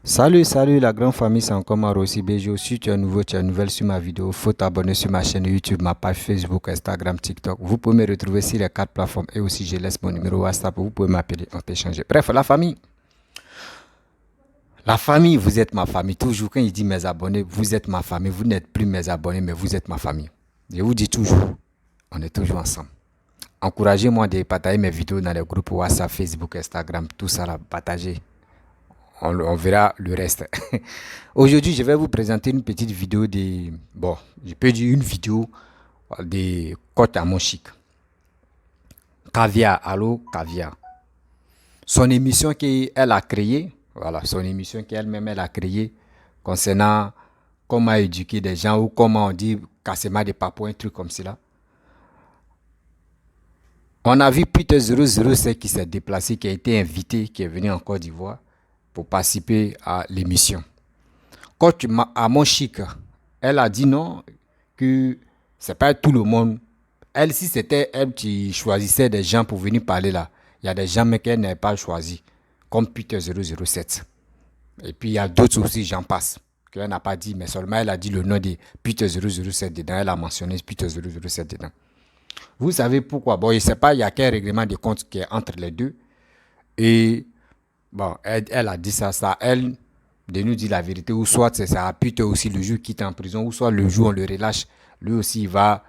Salut la grande famille, c'est encore Marossi Bejo. Si tu es nouveau, tu es nouvelle sur ma vidéo, faut t'abonner sur ma chaîne YouTube, ma page Facebook, Instagram, TikTok. Vous pouvez me retrouver sur les 4 plateformes et aussi je laisse mon numéro WhatsApp, vous pouvez m'appeler, on peut échanger. Bref, la famille, vous êtes ma famille. Toujours quand il dit mes abonnés, vous êtes ma famille, vous n'êtes plus mes abonnés, mais vous êtes ma famille. Je vous dis toujours, on est toujours ensemble. Encouragez-moi de partager mes vidéos dans les groupes WhatsApp, Facebook, Instagram, tout ça là, partagez. On verra le reste. Aujourd'hui, je vais vous présenter une petite vidéo de... Bon, je peux dire une vidéo de Coach à mon chic. Caviar, allô, Caviar. Son émission qu'elle a créée, voilà, son émission qu'elle-même elle a créée concernant comment éduquer des gens ou comment on dit cassement des papous, un truc comme cela. On a vu Peter 007 qui s'est déplacé, qui a été invité, qui est venu en Côte d'Ivoire pour participer à l'émission. Coach à mon chic, elle a dit non, que c'est pas tout le monde. Elle, si c'était elle qui choisissait des gens pour venir parler là, il y a des gens mais qu'elle n'avait pas choisi, comme Peter 007. Et puis il y a d'autres aussi, j'en passe, qu'elle n'a pas dit, mais seulement elle a dit le nom de Peter 007 dedans, elle a mentionné Peter 007 dedans. Vous savez pourquoi? Bon, je ne sais pas, il y a quel règlement de compte qui est entre les deux. Et bon, elle a dit ça, elle de nous dire la vérité, ou soit c'est ça, Peter aussi le jour qu'il est en prison, ou soit le jour on le relâche, lui aussi il va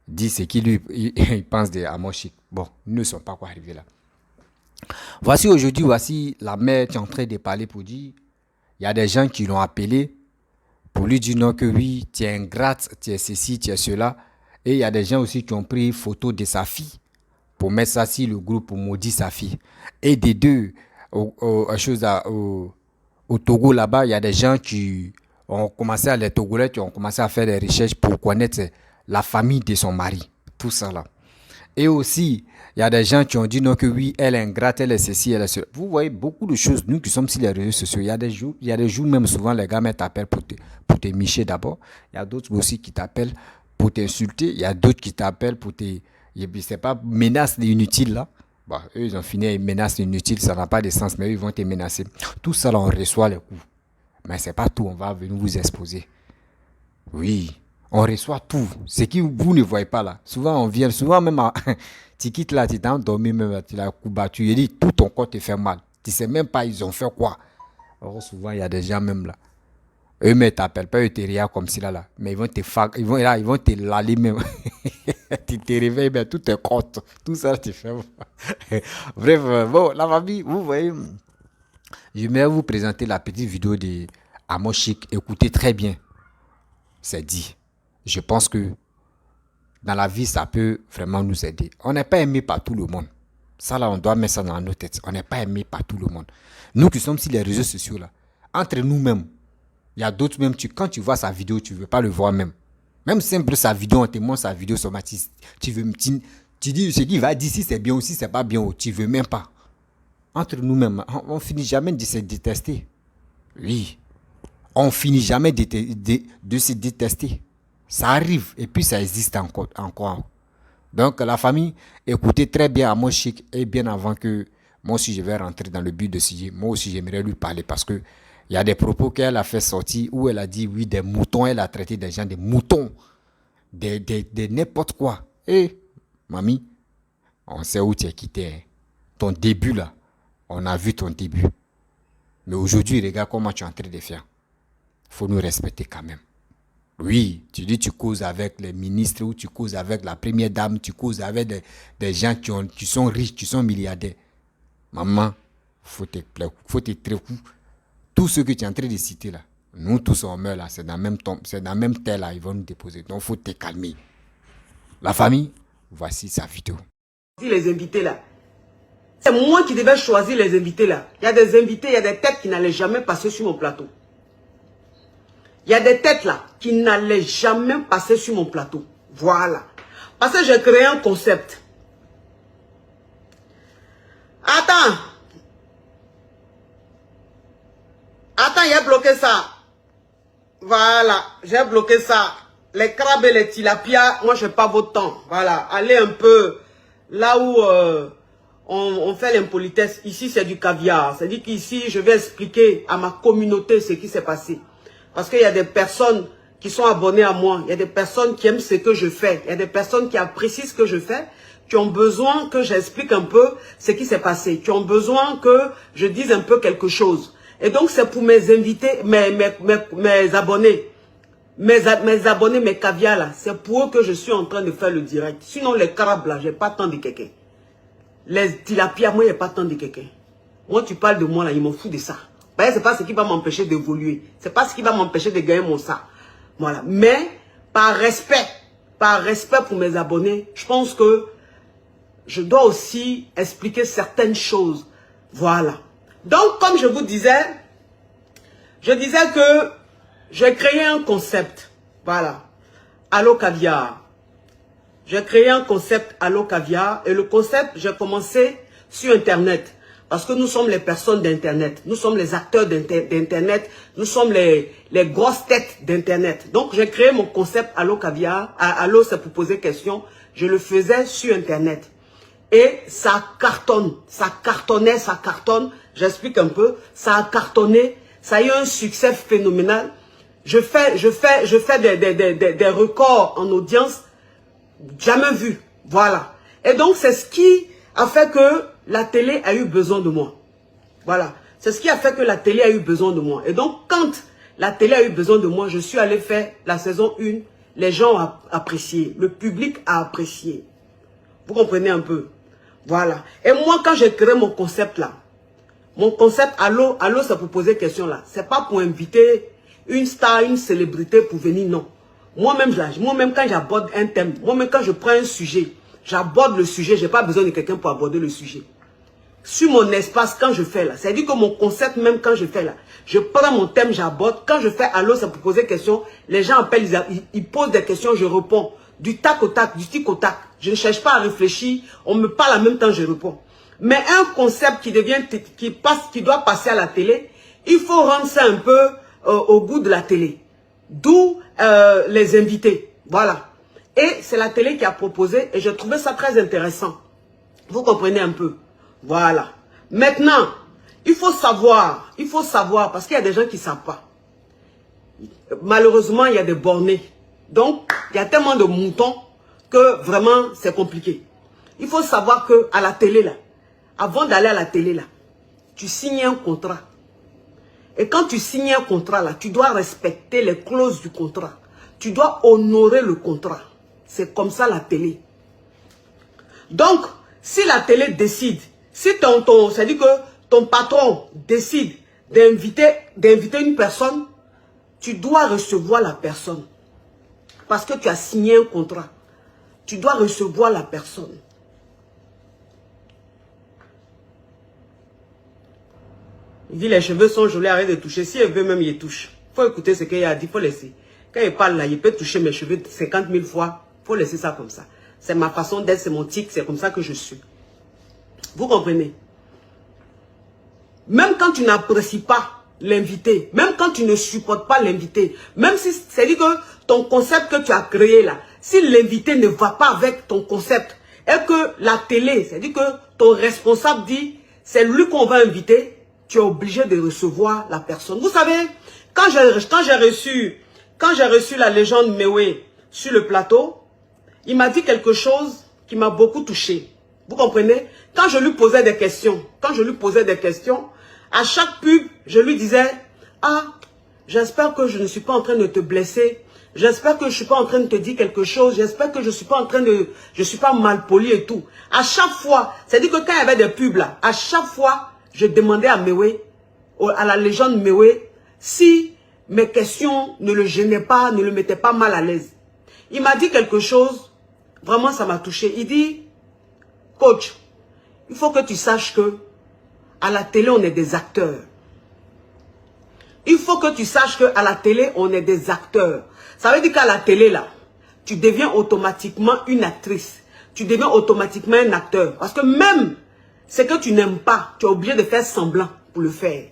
dire ce qu'il il pense de Amoshik. Bon, nous ne sommes pas quoi arriver là. Voici aujourd'hui, voici la mère qui est en train de parler pour dire, il y a des gens qui l'ont appelé pour lui dire non que oui, tu es ingrate, tu es ceci, tu es cela. Et il y a des gens aussi qui ont pris photo de sa fille pour mettre ça sur le groupe pour maudire sa fille. Et des deux, au Togo là-bas, il y a des gens qui ont commencé les Togolais qui ont commencé à faire des recherches pour connaître la famille de son mari. Tout ça là. Et aussi, il y a des gens qui ont dit non que oui, elle est ingrate, elle est ceci, elle est cela. Vous voyez beaucoup de choses, nous qui sommes sur les réseaux sociaux, il y a des jours même souvent les gars t'appellent pour te micher d'abord. Il y a d'autres aussi qui t'appellent pour t'insulter. Il y a d'autres qui t'appellent pour te... C'est pas menace inutile là. Bon, eux, ils ont fini avec menace inutile, ça n'a pas de sens, mais eux, ils vont te menacer. Tout ça là, on reçoit les coups. Mais c'est pas tout, on va venir vous exposer. Oui, on reçoit tout. Ce que vous ne voyez pas là. Souvent, on vient, souvent même, tu quittes là, tu t'es endormi, même, tu l'as coup battu. Il dit, tout ton corps te fait mal. Tu sais même pas, ils ont fait quoi. Alors, souvent, il y a des gens même là. Eux, mais t'appellent pas, eux, te regardent comme si là. Mais ils vont te ils vont te laler même. Tu te réveilles, mais tout est compte. Tout ça, tu fais. Bref, bon, la famille, vous voyez, je vais vous présenter la petite vidéo de Amoshik. Écoutez très bien. C'est dit. Je pense que dans la vie, ça peut vraiment nous aider. On n'est pas aimé par tout le monde. Ça, là, on doit mettre ça dans nos têtes. On n'est pas aimé par tout le monde. Nous qui sommes sur les réseaux sociaux, là, entre nous-mêmes, il y a d'autres même, quand tu vois sa vidéo, tu ne veux pas le voir même. Même simple sa vidéo, on te montre sa vidéo sur Matisse. Tu dis ce qu'il va dire, si c'est bien ou si c'est pas bien, tu ne veux même pas. Entre nous-mêmes, on finit jamais de se détester. Oui. On finit jamais de se détester. Ça arrive et puis ça existe encore. Donc la famille, écoutez très bien à mon chic et bien avant que moi aussi je vais rentrer dans le but de sujet. Moi aussi j'aimerais lui parler parce que il y a des propos qu'elle a fait sortir où elle a dit oui des moutons, elle a traité des gens de moutons, de n'importe quoi. Et mamie, on sait où tu es quitté. Hein. Ton début là, on a vu ton début. Mais aujourd'hui, regarde comment tu es en train de faire. Il faut nous respecter quand même. Oui, tu dis tu causes avec les ministres ou tu causes avec la première dame, tu causes avec des gens qui sont riches, qui sont milliardaires. Maman, faut te trépou. Tout ce que tu es en train de citer là, nous tous on meurt là, c'est dans la même terre là, ils vont nous déposer. Donc faut te calmer. La famille, voici sa vidéo. Les invités là, c'est moi qui devais choisir les invités là. Il y a des invités, il y a des têtes qui n'allaient jamais passer sur mon plateau. Il y a des têtes là qui n'allaient jamais passer sur mon plateau. Voilà. Parce que j'ai créé un concept. Attends. Attends, il a bloqué ça. Voilà, j'ai bloqué ça. Les crabes et les tilapias, moi je n'ai pas votre temps. Voilà, allez un peu là où on fait l'impolitesse. Ici, c'est du caviar. C'est-à-dire qu'ici, je vais expliquer à ma communauté ce qui s'est passé. Parce qu'il y a des personnes qui sont abonnées à moi. Il y a des personnes qui aiment ce que je fais. Il y a des personnes qui apprécient ce que je fais, qui ont besoin que j'explique un peu ce qui s'est passé, qui ont besoin que je dise un peu quelque chose. Et donc, c'est pour mes invités, mes abonnés. Mes abonnés, mes caviars là, c'est pour eux que je suis en train de faire le direct. Sinon, les crabes là, j'ai pas tant de quelqu'un. Les tilapias, moi, il n'y a pas tant de quelqu'un. Moi, tu parles de moi là, ils m'en foutent de ça. C'est pas ce qui va m'empêcher d'évoluer. C'est pas ce qui va m'empêcher de gagner mon ça. Voilà. Mais, par respect pour mes abonnés, je pense que je dois aussi expliquer certaines choses. Voilà. Donc, comme je vous disais, je disais que j'ai créé un concept. Voilà. Allo Caviar. J'ai créé un concept Allo Caviar. Et le concept, j'ai commencé sur Internet. Parce que nous sommes les personnes d'Internet. Nous sommes les acteurs d'Internet. Nous sommes les grosses têtes d'Internet. Donc, j'ai créé mon concept Allo Caviar. Allo, c'est pour poser question. Je le faisais sur Internet. Et ça cartonne. Ça cartonnait, ça cartonne. J'explique un peu. Ça a cartonné. Ça a eu un succès phénoménal. Je fais des records en audience jamais vus. Voilà. Et donc, c'est ce qui a fait que la télé a eu besoin de moi. Voilà. C'est ce qui a fait que la télé a eu besoin de moi. Et donc, quand la télé a eu besoin de moi, je suis allé faire la saison 1. Les gens ont apprécié. Le public a apprécié. Vous comprenez un peu? Voilà. Et moi, quand j'ai créé mon concept là, mon concept Allo, c'est pour poser question là. C'est pas pour inviter une star, une célébrité pour venir, non. Moi-même, quand j'aborde un thème, moi-même, quand je prends un sujet, j'aborde le sujet, j'ai pas besoin de quelqu'un pour aborder le sujet. Sur mon espace, quand je fais là, c'est-à-dire que mon concept, même quand je fais là, je prends mon thème, j'aborde. Quand je fais Allo, c'est pour poser question. Les gens appellent, ils posent des questions, je réponds. Du tac au tac, du tic au tac. Je ne cherche pas à réfléchir. On me parle en même temps, je réponds. Mais un concept qui doit passer à la télé, il faut rendre ça un peu au goût de la télé. D'où les invités. Voilà. Et c'est la télé qui a proposé et je trouvais ça très intéressant. Vous comprenez un peu. Voilà. Maintenant, il faut savoir, parce qu'il y a des gens qui ne savent pas. Malheureusement, il y a des bornés. Donc, il y a tellement de moutons que vraiment, c'est compliqué. Il faut savoir qu'à la télé, là, avant d'aller à la télé, là, tu signes un contrat. Et quand tu signes un contrat, là, tu dois respecter les clauses du contrat. Tu dois honorer le contrat. C'est comme ça la télé. Donc, si la télé décide, si c'est-à-dire que ton patron décide d'inviter une personne, tu dois recevoir la personne. Parce que tu as signé un contrat. Tu dois recevoir la personne. Il dit les cheveux sont jolis, arrête de toucher. Si elle veut même, il les touche. Il faut écouter ce qu'il a dit, il faut laisser. Quand il parle là, il peut toucher mes cheveux 50 000 fois. Il faut laisser ça comme ça. C'est ma façon d'être, c'est mon tic, c'est comme ça que je suis. Vous comprenez? Même quand tu n'apprécies pas l'invité, même quand tu ne supportes pas l'invité, même si c'est-à-dire que ton concept que tu as créé là, si l'invité ne va pas avec ton concept, et que la télé, c'est-à-dire que ton responsable dit, c'est lui qu'on va inviter, tu es obligé de recevoir la personne. Vous savez, quand j'ai reçu la légende Mewé sur le plateau, il m'a dit quelque chose qui m'a beaucoup touché. Vous comprenez? Quand je lui posais des questions, à chaque pub, je lui disais, ah, j'espère que je ne suis pas en train de te blesser. J'espère que je ne suis pas en train de te dire quelque chose. J'espère que je ne suis pas en train de... Je suis pas mal poli et tout. À chaque fois, c'est-à-dire que quand il y avait des pubs là, à chaque fois, je demandais à Mewé, à la légende Mewé, si mes questions ne le gênaient pas, ne le mettaient pas mal à l'aise. Il m'a dit quelque chose, vraiment ça m'a touché. Il dit, coach, il faut que tu saches que à la télé, on est des acteurs. Il faut que tu saches qu'à la télé, on est des acteurs. Ça veut dire qu'à la télé, là, tu deviens automatiquement une actrice. Tu deviens automatiquement un acteur. Parce que même ce que tu n'aimes pas, tu es obligé de faire semblant pour le faire.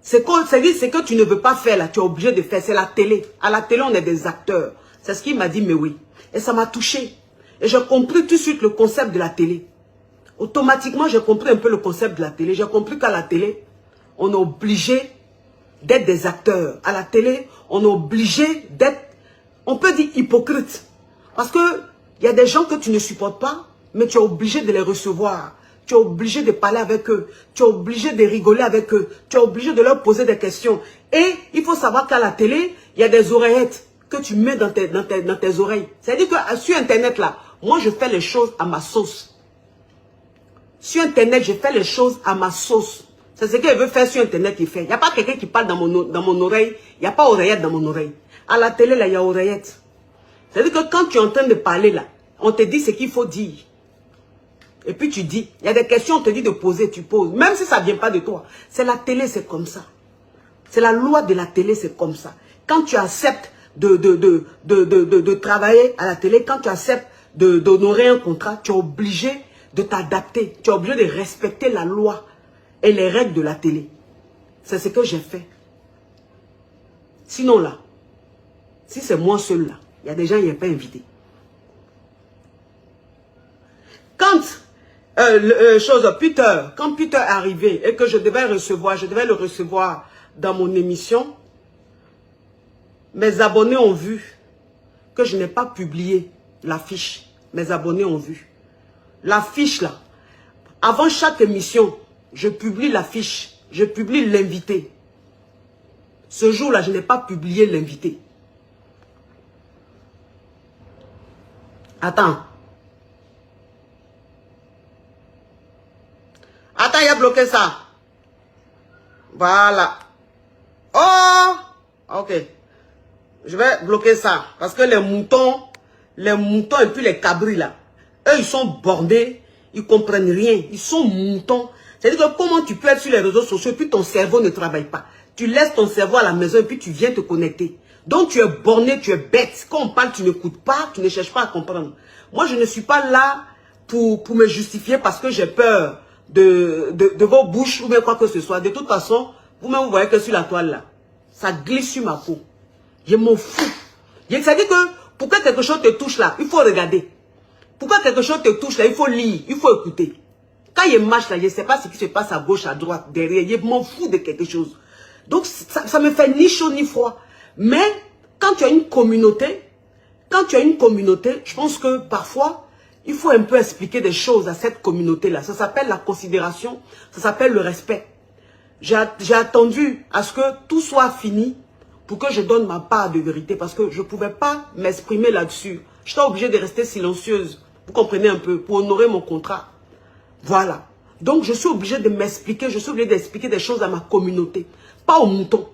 C'est ce que tu ne veux pas faire, là, tu es obligé de faire. C'est la télé. À la télé, on est des acteurs. C'est ce qu'il m'a dit, mais oui. Et ça m'a touché. Et j'ai compris tout de suite le concept de la télé. Automatiquement, j'ai compris un peu le concept de la télé. J'ai compris qu'à la télé, on est obligé d'être des acteurs. À la télé, on est obligé d'être, on peut dire hypocrite. Parce que il y a des gens que tu ne supportes pas, mais tu es obligé de les recevoir. Tu es obligé de parler avec eux. Tu es obligé de rigoler avec eux. Tu es obligé de leur poser des questions. Et il faut savoir qu'à la télé, il y a des oreillettes que tu mets dans tes oreilles. C'est-à-dire que sur Internet, là, moi, je fais les choses à ma sauce. Sur Internet, je fais les choses à ma sauce. C'est ce qu'il veut faire sur Internet, il fait. Il n'y a pas quelqu'un qui parle dans mon oreille. Il n'y a pas oreillette dans mon oreille. À la télé, là, il y a oreillette. C'est-à-dire que quand tu es en train de parler, là, on te dit ce qu'il faut dire. Et puis tu dis, il y a des questions, on te dit de poser, tu poses. Même si ça ne vient pas de toi. C'est la télé, c'est comme ça. C'est la loi de la télé, c'est comme ça. Quand tu acceptes de travailler à la télé, quand tu acceptes d'honorer un contrat, tu es obligé de t'adapter. Tu es obligé de respecter la loi et les règles de la télé. C'est ce que j'ai fait. Sinon là, si c'est moi seul là, il y a des gens qui n'ont pas invité. Quand quand Peter est arrivé et que je devais le recevoir dans mon émission, mes abonnés ont vu que je n'ai pas publié l'affiche. Mes abonnés ont vu. L'affiche là, avant chaque émission, je publie l'affiche, je publie l'invité. Ce jour-là, je n'ai pas publié l'invité. Attends. Attends, il a bloqué ça. Voilà. Oh! Ok. Je vais bloquer ça. Parce que les moutons et puis les cabris là, eux, ils sont bordés. Ils comprennent rien. Ils sont moutons. C'est-à-dire que comment tu peux être sur les réseaux sociaux et puis ton cerveau ne travaille pas. Tu laisses ton cerveau à la maison et puis tu viens te connecter. Donc tu es borné, tu es bête. Quand on parle, tu n'écoutes pas, tu ne cherches pas à comprendre. Moi, je ne suis pas là pour me justifier parce que j'ai peur de vos bouches ou bien quoi que ce soit. De toute façon, vous-même, vous voyez que sur la toile là, ça glisse sur ma peau. Je m'en fous. C'est-à-dire que pour que quelque chose te touche là, il faut regarder. Pour que quelque chose te touche là, il faut lire, il faut écouter. Quand il marche là, je ne sais pas ce qui se passe à gauche, à droite, derrière. Je m'en fous de quelque chose. Donc, ça me fait ni chaud ni froid. Mais, quand tu as une communauté, je pense que parfois, il faut un peu expliquer des choses à cette communauté-là. Ça s'appelle la considération, ça s'appelle le respect. J'ai attendu à ce que tout soit fini pour que je donne ma part de vérité. Parce que je ne pouvais pas m'exprimer là-dessus. J'étais obligée de rester silencieuse. Vous comprenez un peu, pour honorer mon contrat. Voilà. Donc, je suis obligée de m'expliquer, je suis obligée d'expliquer des choses à ma communauté. Pas aux moutons.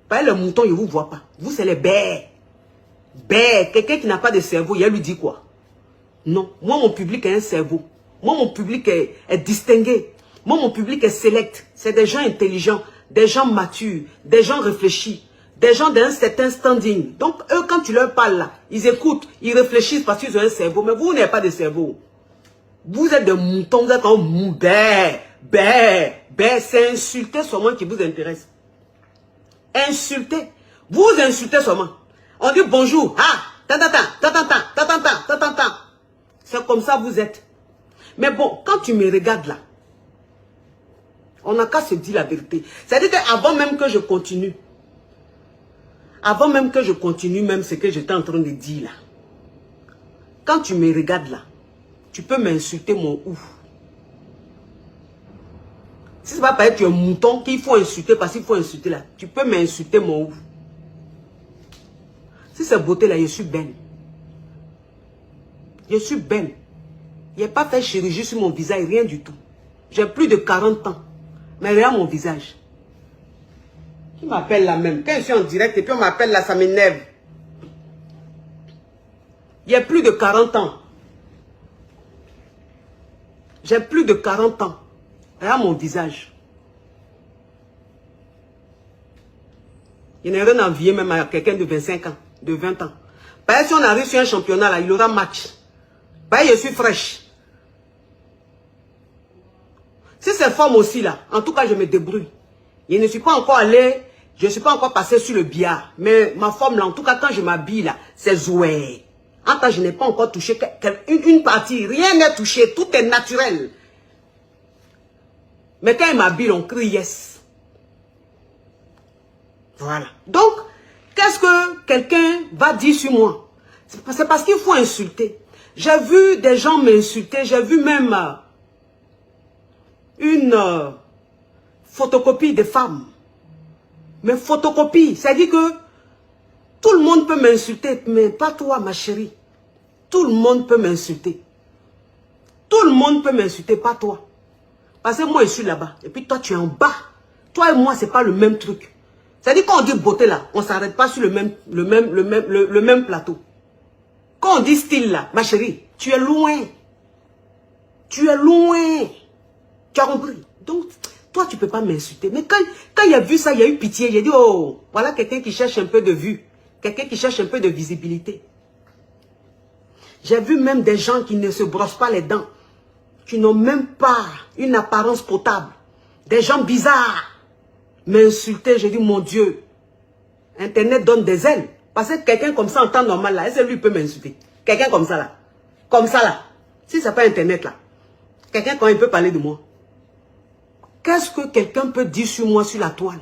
Pas les moutons, ils ne vous voient pas. Vous, c'est les bêtes. Bêtes. Quelqu'un qui n'a pas de cerveau, il lui dit quoi? Non. Moi, mon public a un cerveau. Moi, mon public est distingué. Moi, mon public est select. C'est des gens intelligents, des gens matures, des gens réfléchis, des gens d'un certain standing. Donc, eux, quand tu leur parles là, ils écoutent, ils réfléchissent parce qu'ils ont un cerveau. Mais vous n'avez pas de cerveau. Vous êtes des moutons, vous êtes comme mou, c'est insulter seulement qui vous intéresse. Insulter. Vous insultez seulement. On dit bonjour, c'est comme ça vous êtes. Mais bon, quand tu me regardes là, on n'a qu'à se dire la vérité. C'est-à-dire qu'avant même que je continue, même ce que j'étais en train de dire là, quand tu me regardes là, tu peux m'insulter mon ouf. Si c'est pas parce que tu es un mouton qu'il faut insulter, parce qu'il faut insulter là, tu peux m'insulter mon ouf. Si c'est beauté là, je suis belle. Je suis belle. Je n'ai pas fait chirurgie sur mon visage, rien du tout. J'ai plus de 40 ans. Mais regarde mon visage. Qui m'appelle là même? Quand je suis en direct et puis on m'appelle là, ça m'énerve. Il y a plus de 40 ans. J'ai plus de 40 ans. Regarde mon visage. Il n'y a rien à envier même à quelqu'un de 25 ans, de 20 ans. Parce que si on arrive sur un championnat là, il aura match. Parce que je suis fraîche. Si c'est femme aussi là, en tout cas je me débrouille. Je ne suis pas encore allé, je ne suis pas encore passé sur le billard. Mais ma forme là, en tout cas quand je m'habille là, c'est zoué. En tout cas je n'ai pas encore touché une partie, rien n'est touché, tout est naturel. Mais quand il m'habille, on crie yes. Voilà. Donc, qu'est-ce que quelqu'un va dire sur moi? C'est parce qu'il faut insulter. J'ai vu des gens m'insulter. J'ai vu même une photocopie de femmes. Mais photocopie, c'est-à-dire que tout le monde peut m'insulter, mais pas toi, ma chérie. Tout le monde peut m'insulter. Tout le monde peut m'insulter, pas toi. Parce que moi, je suis là-bas. Et puis toi, tu es en bas. Toi et moi, c'est pas le même truc. C'est-à-dire quand on dit beauté là, on ne s'arrête pas sur le même plateau. Quand on dit style là, ma chérie, tu es loin. Tu es loin. Tu as compris? Donc, toi, tu ne peux pas m'insulter. Mais quand il a vu ça, il y a eu pitié. Il a dit, oh, voilà quelqu'un qui cherche un peu de vue. Quelqu'un qui cherche un peu de visibilité. J'ai vu même des gens qui ne se brossent pas les dents. Qui n'ont même pas une apparence potable. Des gens bizarres. M'insulter, j'ai dit, mon Dieu. Internet donne des ailes. Parce que quelqu'un comme ça en temps normal là, est-ce que lui peut m'insulter? Quelqu'un comme ça là. Comme ça là. Si c'est pas Internet là. Quelqu'un quand il peut parler de moi. Qu'est-ce que quelqu'un peut dire sur moi sur la toile?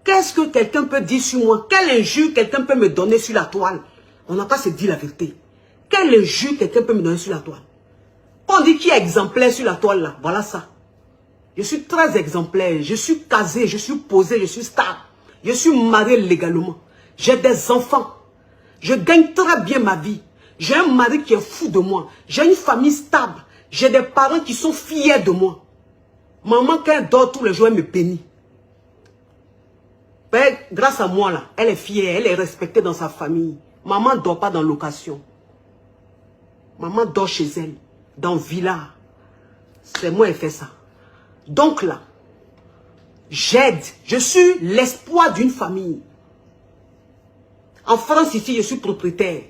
Qu'est-ce que quelqu'un peut dire sur moi? Quelle injure quelqu'un peut me donner sur la toile? On n'a pas se dire la vérité. Quelle injure quelqu'un peut me donner sur la toile? Quand on dit qui est exemplaire sur la toile là, voilà ça. Je suis très exemplaire, je suis casé, je suis posé, je suis stable. Je suis marié légalement. J'ai des enfants. Je gagne très bien ma vie. J'ai un mari qui est fou de moi. J'ai une famille stable. J'ai des parents qui sont fiers de moi. Maman, quand elle dort tous les jours, elle me bénit. Ben, grâce à moi, là, elle est fière, elle est respectée dans sa famille. Maman ne dort pas dans location. Maman dort chez elle, dans villa. C'est moi qui ai fait ça. Donc là, j'aide. Je suis l'espoir d'une famille. En France, ici, je suis propriétaire.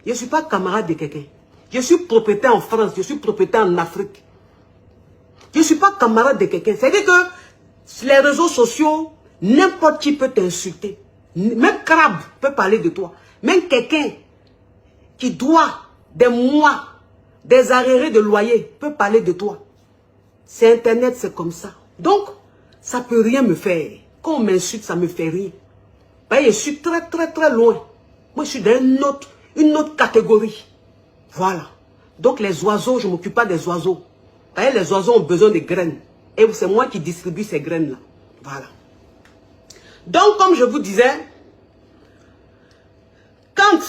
Je ne suis pas camarade de quelqu'un. Je suis propriétaire en France, je suis propriétaire en Afrique. Je ne suis pas camarade de quelqu'un. C'est-à-dire que les réseaux sociaux, n'importe qui peut t'insulter. Même Crabe peut parler de toi. Même quelqu'un qui doit des mois, des arriérés de loyer peut parler de toi. C'est Internet, c'est comme ça. Donc, ça ne peut rien me faire. Quand on m'insulte, ça ne me fait rien. Ben, je suis très, très, très loin. Moi, je suis dans une autre catégorie. Voilà. Donc, les oiseaux, je ne m'occupe pas des oiseaux. Ben, les oiseaux ont besoin de graines. Et c'est moi qui distribue ces graines-là. Voilà. Donc, comme je vous disais, quand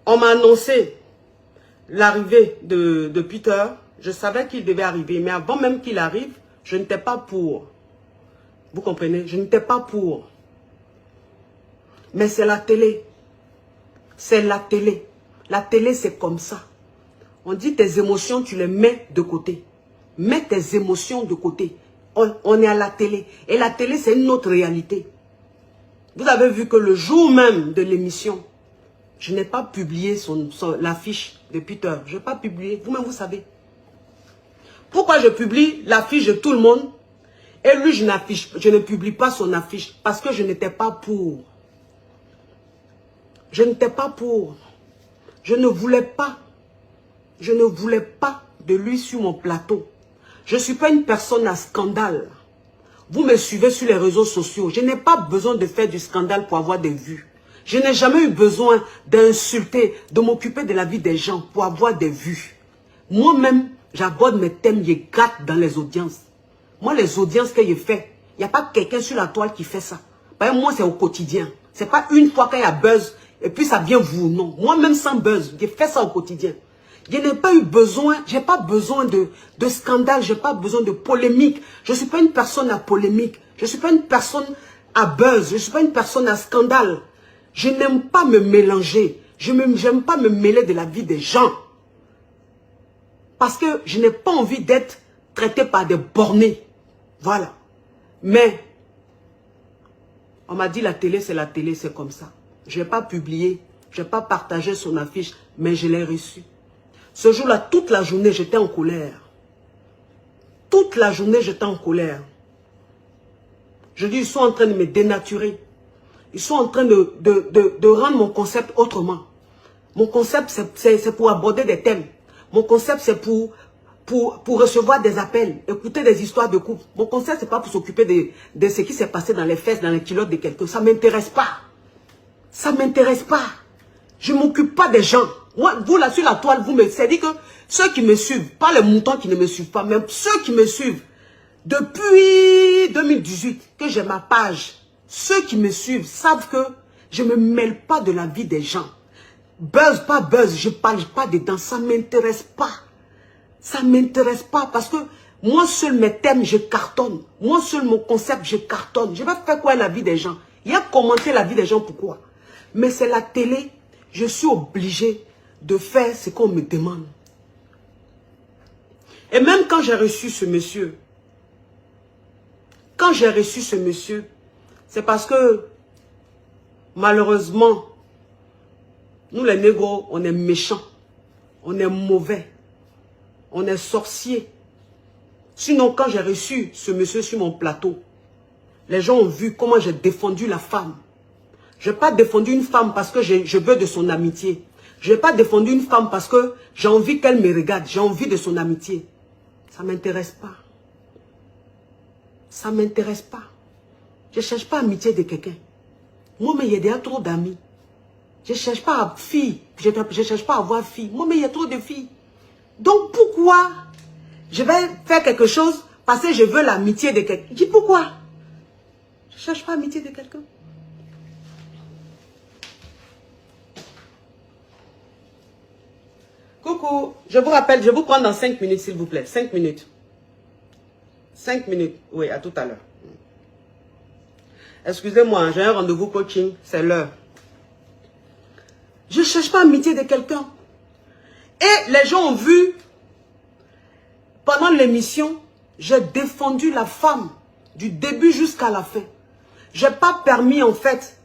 on m'a annoncé l'arrivée de Peter, je savais qu'il devait arriver. Mais avant même qu'il arrive, je n'étais pas pour. Vous comprenez? Je n'étais pas pour. Mais c'est la télé. C'est la télé. La télé, c'est comme ça. On dit tes émotions, tu les mets de côté. Mets tes émotions de côté. On est à la télé. Et la télé, c'est une autre réalité. Vous avez vu que le jour même de l'émission, je n'ai pas publié l'affiche de Peter. Je n'ai pas publié. Vous-même, vous savez. Pourquoi je publie l'affiche de tout le monde et lui, je ne publie pas son affiche? Parce que je n'étais pas pour. Je n'étais pas pour. Je ne voulais pas. Je ne voulais pas de lui sur mon plateau. Je ne suis pas une personne à scandale. Vous me suivez sur les réseaux sociaux. Je n'ai pas besoin de faire du scandale pour avoir des vues. Je n'ai jamais eu besoin d'insulter, de m'occuper de la vie des gens pour avoir des vues. Moi-même, j'aborde mes thèmes, je gâte dans les audiences. Moi, les audiences que je fais, il n'y a pas quelqu'un sur la toile qui fait ça. Par exemple, moi, c'est au quotidien. Ce n'est pas une fois quand il y a buzz, et puis ça vient vous, non. Moi-même, sans buzz, je fais ça au quotidien. Je n'ai pas eu besoin, je n'ai pas besoin de scandale, je n'ai pas besoin de polémique. Je ne suis pas une personne à polémique. Je ne suis pas une personne à buzz. Je ne suis pas une personne à scandale. Je n'aime pas me mélanger. Je n'aime pas me mêler de la vie des gens. Parce que je n'ai pas envie d'être traité par des bornés. Voilà. Mais, on m'a dit la télé, c'est comme ça. Je n'ai pas publié, je n'ai pas partagé son affiche, mais je l'ai reçu. Ce jour-là, toute la journée, j'étais en colère. Toute la journée, j'étais en colère. Je dis, ils sont en train de me dénaturer. Ils sont en train de rendre mon concept autrement. Mon concept, c'est pour aborder des thèmes. Mon concept, c'est pour pour recevoir des appels, écouter des histoires de couple. Mon conseil, c'est pas pour s'occuper de ce qui s'est passé dans les fesses, dans les culottes de quelqu'un. Ça m'intéresse pas. Ça m'intéresse pas. Je m'occupe pas des gens. Moi, vous là sur la toile, vous me... C'est-à-dire que ceux qui me suivent, pas les moutons qui ne me suivent pas, même ceux qui me suivent, depuis 2018, que j'ai ma page, ceux qui me suivent savent que je ne me mêle pas de la vie des gens. Buzz, pas buzz, je parle pas dedans, ça m'intéresse pas. Ça m'intéresse pas parce que moi seul mes thèmes, je cartonne. Moi seul mon concept, je cartonne. Je vais faire quoi la vie des gens? Il y a commenté la vie des gens, pourquoi? Mais c'est la télé, je suis obligé de faire ce qu'on me demande. Et même quand j'ai reçu ce monsieur, c'est parce que malheureusement, nous les négros, on est méchants, on est mauvais, on est sorciers. Sinon, quand j'ai reçu ce monsieur sur mon plateau, les gens ont vu comment j'ai défendu la femme. Je n'ai pas défendu une femme parce que je veux de son amitié. Je n'ai pas défendu une femme parce que j'ai envie qu'elle me regarde. J'ai envie de son amitié. Ça ne m'intéresse pas. Ça ne m'intéresse pas. Je ne cherche pas l'amitié de quelqu'un. Moi, mais il y a déjà trop d'amis. Je ne cherche pas à fille. Je ne cherche pas à avoir fille. Moi, mais il y a trop de filles. Donc, pourquoi je vais faire quelque chose parce que je veux l'amitié de quelqu'un? Je dis pourquoi? Je ne cherche pas l'amitié de quelqu'un. Coucou, je vous rappelle, je vous prends dans 5 minutes, s'il vous plaît. 5 minutes. 5 minutes. Oui, à tout à l'heure. Excusez-moi, j'ai un rendez-vous coaching, c'est l'heure. Je ne cherche pas l'amitié de quelqu'un. Et les gens ont vu, pendant l'émission, j'ai défendu la femme du début jusqu'à la fin. Je n'ai pas permis, en fait,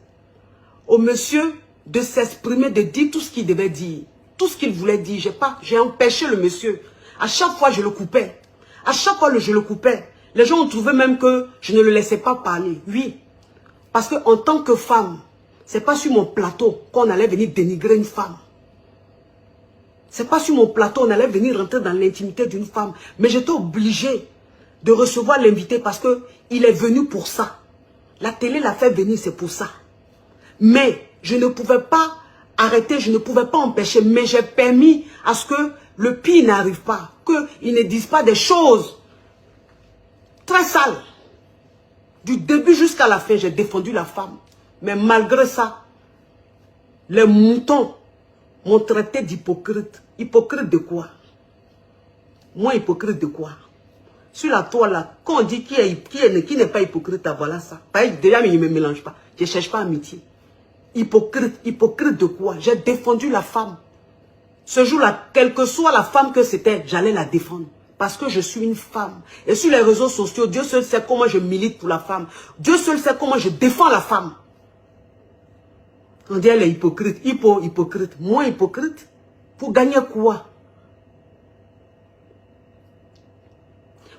au monsieur de s'exprimer, de dire tout ce qu'il devait dire. Tout ce qu'il voulait dire. J'ai empêché le monsieur. À chaque fois, je le coupais. À chaque fois, je le coupais. Les gens ont trouvé même que je ne le laissais pas parler. Oui. Parce qu'en tant que femme, c'est pas sur mon plateau qu'on allait venir dénigrer une femme. C'est pas sur mon plateau qu'on allait venir rentrer dans l'intimité d'une femme. Mais j'étais obligé de recevoir l'invité parce qu'il est venu pour ça. La télé l'a fait venir, c'est pour ça. Mais je ne pouvais pas arrêter, je ne pouvais pas empêcher. Mais j'ai permis à ce que le pire n'arrive pas. Qu'ils ne disent pas des choses très sales. Du début jusqu'à la fin, j'ai défendu la femme. Mais malgré ça, les moutons m'ont traité d'hypocrite. Hypocrite de quoi? Moi, hypocrite de quoi? Sur la toile, là, quand on dit qui n'est pas hypocrite, voilà ça. Déjà, il ne me mélange pas. Je ne cherche pas amitié. Hypocrite, hypocrite de quoi? J'ai défendu la femme. Ce jour-là, quelle que soit la femme que c'était, j'allais la défendre. Parce que je suis une femme. Et sur les réseaux sociaux, Dieu seul sait comment je milite pour la femme. Dieu seul sait comment je défends la femme. On dit elle est hypocrite. Hypocrite. Moi hypocrite? Pour gagner quoi?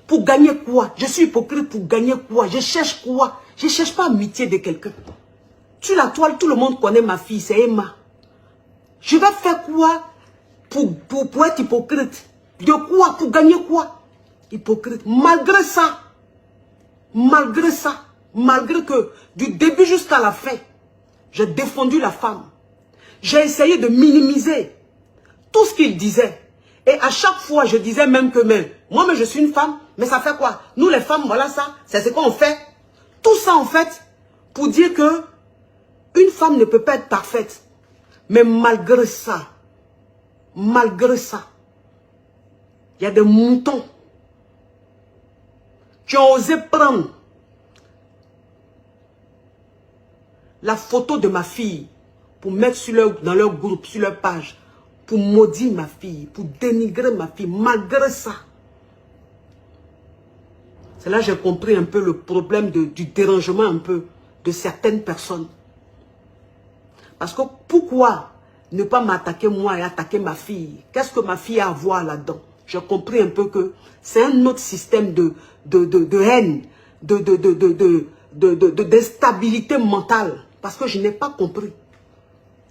Pour gagner quoi? Je suis hypocrite pour gagner quoi? Je cherche quoi? Je ne cherche pas amitié de quelqu'un. Sur la toile, tout le monde connaît ma fille, c'est Emma. Je vais faire quoi pour être hypocrite? De quoi? Pour gagner quoi? Hypocrite. Malgré ça, malgré que du début jusqu'à la fin, j'ai défendu la femme. J'ai essayé de minimiser tout ce qu'il disait. Et à chaque fois, je disais même que moi, je suis une femme, mais ça fait quoi? Nous, les femmes, voilà ça, c'est ce qu'on fait. Tout ça, en fait, pour dire que une femme ne peut pas être parfaite. Mais malgré ça, il y a des moutons qui ont osé prendre la photo de ma fille pour mettre dans leur groupe, sur leur page, pour maudire ma fille, pour dénigrer ma fille, malgré ça. C'est là que j'ai compris un peu le problème du dérangement un peu de certaines personnes. Parce que pourquoi ne pas m'attaquer moi et attaquer ma fille? Qu'est-ce que ma fille a à voir là-dedans? J'ai compris un peu que c'est un autre système de haine, d'instabilité mentale. Parce que je n'ai pas compris.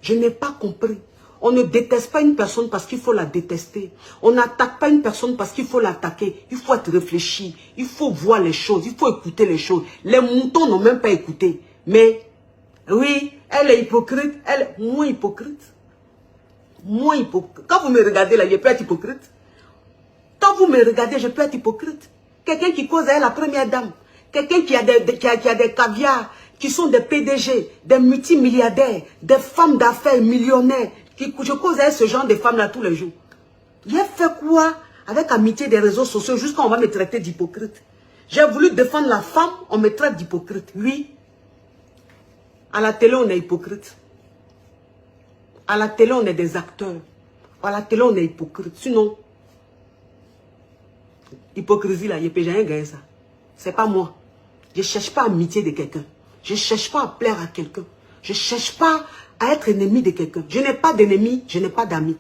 Je n'ai pas compris. On ne déteste pas une personne parce qu'il faut la détester. On n'attaque pas une personne parce qu'il faut l'attaquer. Il faut être réfléchi. Il faut voir les choses. Il faut écouter les choses. Les moutons n'ont même pas écouté. Mais, oui, elle est hypocrite. Elle est moins hypocrite. Moins hypocrite. Quand vous me regardez là, je peux être hypocrite. Quand vous me regardez, je peux être hypocrite. Quelqu'un qui cause à elle la première dame. Quelqu'un qui a des caviars, qui sont des PDG, des multimilliardaires, des femmes d'affaires millionnaires. Je cause à elle ce genre de femmes-là tous les jours. J'ai fait quoi avec amitié des réseaux sociaux jusqu'à on va me traiter d'hypocrite. J'ai voulu défendre la femme, on me traite d'hypocrite. Oui. À la télé, on est hypocrite. À la télé, on est des acteurs. À la télé, on est hypocrite. Sinon, hypocrisie là, je ne peux jamais gagner ça. C'est pas moi. Je ne cherche pas amitié de quelqu'un. Je ne cherche pas à plaire à quelqu'un. Je ne cherche pas à être ennemi de quelqu'un. Je n'ai pas d'ennemi, je n'ai pas d'amis.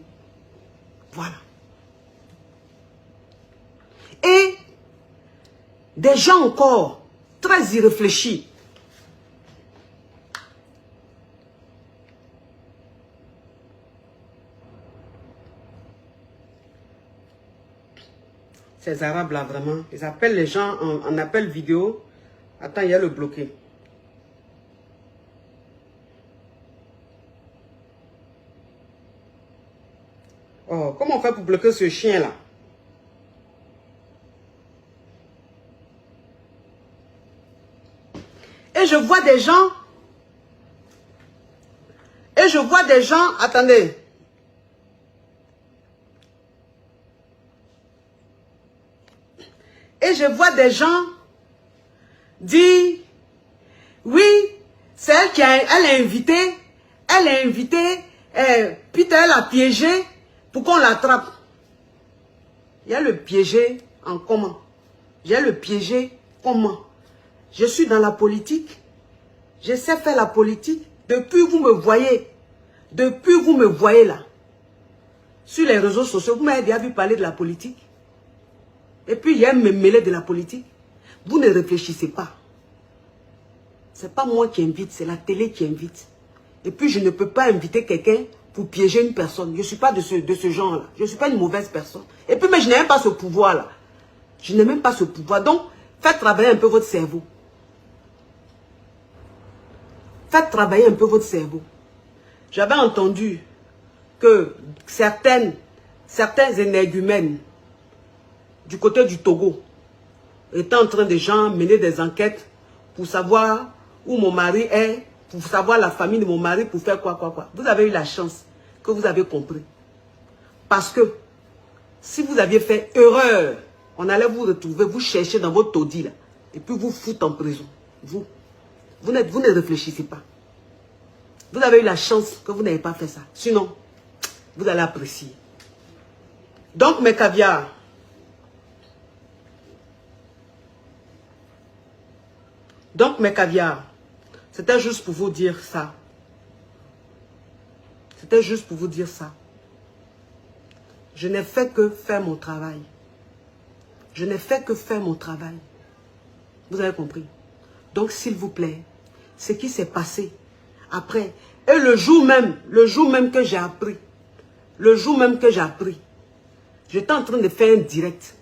Voilà. Et des gens encore très irréfléchis. Ces Arabes là vraiment, ils appellent les gens en appel vidéo. Attends, il y a le bloqué. Oh, comment on fait pour bloquer ce chien là? Et je vois des gens. Et je vois des gens. Attendez. Et je vois des gens dire, oui, c'est elle qui a, elle est invitée, putain, elle a piégé pour qu'on l'attrape. Il y a le piégé en comment? J'ai le piégé comment? Je suis dans la politique, je sais faire la politique, depuis vous me voyez là, sur les réseaux sociaux, vous m'avez déjà vu parler de la politique. Et puis, il y a me mêler de la politique. Vous ne réfléchissez pas. Ce n'est pas moi qui invite, c'est la télé qui invite. Et puis, je ne peux pas inviter quelqu'un pour piéger une personne. Je ne suis pas de ce genre-là. Je ne suis pas une mauvaise personne. Et puis, mais je n'ai même pas ce pouvoir-là. Je n'ai même pas ce pouvoir. Donc, faites travailler un peu votre cerveau. Faites travailler un peu votre cerveau. J'avais entendu que certains énergumènes du côté du Togo étaient en train de mener des enquêtes pour savoir où mon mari est, pour savoir la famille de mon mari, pour faire quoi. Vous avez eu la chance que vous avez compris. Parce que si vous aviez fait erreur, on allait vous retrouver, vous chercher dans votre taudis là, et puis vous foutre en prison. Vous ne réfléchissez pas. Vous avez eu la chance que vous n'avez pas fait ça. Sinon, vous allez apprécier. Donc, mes caviars, c'était juste pour vous dire ça. C'était juste pour vous dire ça. Je n'ai fait que faire mon travail. Je n'ai fait que faire mon travail. Vous avez compris? Donc, s'il vous plaît, ce qui s'est passé après, et le jour même que j'ai appris, j'étais en train de faire un direct.